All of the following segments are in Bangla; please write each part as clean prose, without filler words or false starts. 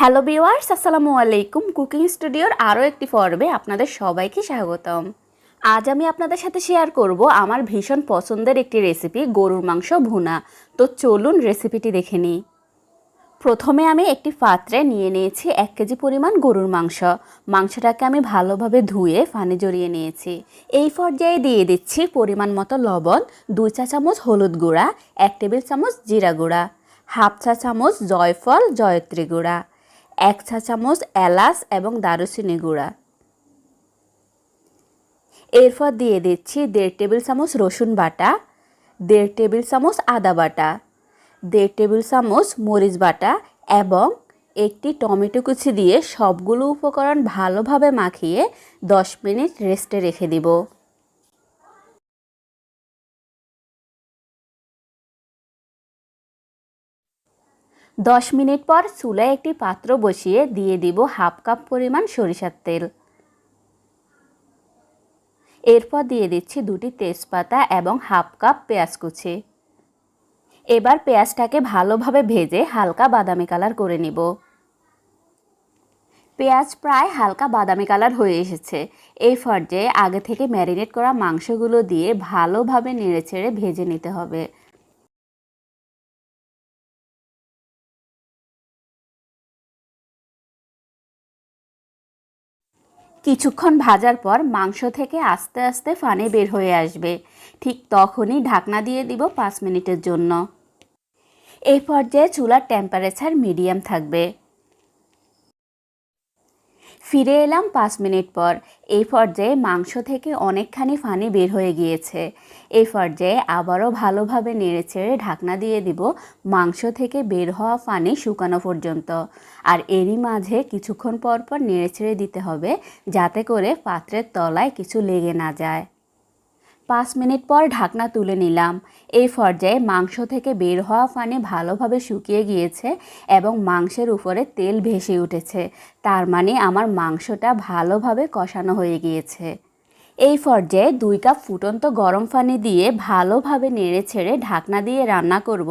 হ্যালো ভিউয়ার্স, আসসালামু আলাইকুম। কুকিং স্টুডিওর আরও একটি পর্বে আপনাদের সবাইকে স্বাগতম। আজ আমি আপনাদের সাথে শেয়ার করব আমার ভীষণ পছন্দের একটি রেসিপি, গরুর মাংস ভুনা। তো চলুন রেসিপিটি দেখে নিই। প্রথমে আমি একটি পাত্রে নিয়ে নিয়েছি 1 কেজি পরিমাণ গরুর মাংস। মাংসটাকে আমি ভালোভাবে ধুয়ে পানি ঝরিয়ে নিয়েছি। এই পর্যায়ে দিয়ে দিচ্ছি পরিমাণ মতো লবণ, 2 চা চামচ হলুদ গুঁড়া, 1 টেবিল চামচ জিরা গুঁড়া, হাফ চা চামচ জয়ফল জয়ত্রী গুঁড়া, 1 চা চামচ এলাচ এবং দারুচিনি গুঁড়া। এরপর দিয়ে দিচ্ছি 1.5 টেবিল চামচ রসুন বাটা, 1.5 টেবিল চামচ আদা বাটা, 1.5 টেবিল চামচ মরিচ বাটা এবং একটি টমেটো কুচি দিয়ে সবগুলো উপকরণ ভালোভাবে মাখিয়ে 10 মিনিট রেস্টে রেখে দিব। দশ মিনিট পর চুলায় একটি পাত্র বসিয়ে দিয়ে দিব হাফ কাপ পরিমাণ সরিষার তেল। এরপর দিয়ে দিচ্ছি 2টি তেজপাতা এবং হাফ কাপ পেঁয়াজ কুচি। এবার পেঁয়াজটাকে ভালোভাবে ভেজে হালকা বাদামি কালার করে নিব। পেঁয়াজ প্রায় হালকা বাদামি কালার হয়ে এসেছে। এই পর্যায়ে আগে থেকে ম্যারিনেট করা মাংসগুলো দিয়ে ভালোভাবে নেড়েচেড়ে ভেজে নিতে হবে। কিছুক্ষণ ভাজার পর মাংস থেকে আস্তে আস্তে পানি বের হয়ে আসবে। ঠিক তখনই ঢাকনা দিয়ে দিব 5 মিনিটের জন্য। এই পর্যায়ে চুলার টেম্পারেচার মিডিয়াম থাকবে। ফিরে এলাম 5 মিনিট পর। এই পর্যায়ে মাংস থেকে অনেকখানি পানি বের হয়ে গিয়েছে। এই পর্যায়ে আবারও ভালোভাবে নেড়েচেড়ে ঢাকনা দিয়ে দিব মাংস থেকে বের হওয়া পানি শুকানো পর্যন্ত। আর এরই মাঝে কিছুক্ষণ পর পর নেড়েচেড়ে দিতে হবে, যাতে করে পাত্রের তলায় কিছু লেগে না যায়। 5 মিনিট পর ঢাকনা তুলে নিলাম। এই পর্যায়ে মাংস থেকে বের হওয়া পানি ভালোভাবে শুকিয়ে গিয়েছে এবং মাংসের উপরে তেল ভেসে উঠেছে। তার মানে আমার মাংসটা ভালোভাবে কষানো হয়ে গিয়েছে। এই পর্যায়ে 2 কাপ ফুটন্ত গরম পানি দিয়ে ভালোভাবে নেড়েচেড়ে ঢাকনা দিয়ে রান্না করব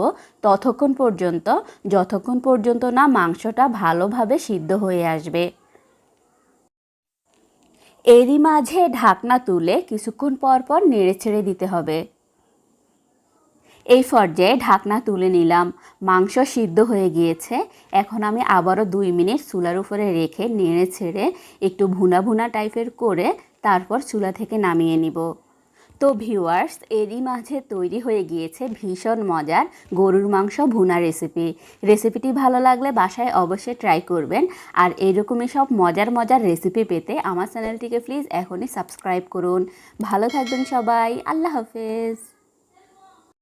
যতক্ষণ পর্যন্ত না মাংসটা ভালোভাবে সিদ্ধ হয়ে আসবে। এরই মাঝে ঢাকনা তুলে কিছুক্ষণ পর পর নেড়েচেড়ে দিতে হবে। এই পর্যায়ে ঢাকনা তুলে নিলাম। মাংস সিদ্ধ হয়ে গিয়েছে। এখন আমি আবারও 2 মিনিট চুলার উপরে রেখে নেড়েচেড়ে একটু ভুনা ভুনা টাইপের করে তারপর চুলা থেকে নামিয়ে নিব। তো ভিউয়ার্স, এরই মাঝে তৈরি হয়ে গিয়েছে ভীষণ মজার গরুর মাংস ভুনা রেসিপিটি ভালো লাগলে বাসায় অবশ্যই ট্রাই করবেন। আর এরকমই সব মজার মজার রেসিপি পেতে আমার চ্যানেলটিকে প্লিজ এখনই সাবস্ক্রাইব করুন। ভালো থাকবেন সবাই। আল্লাহ হাফেজ।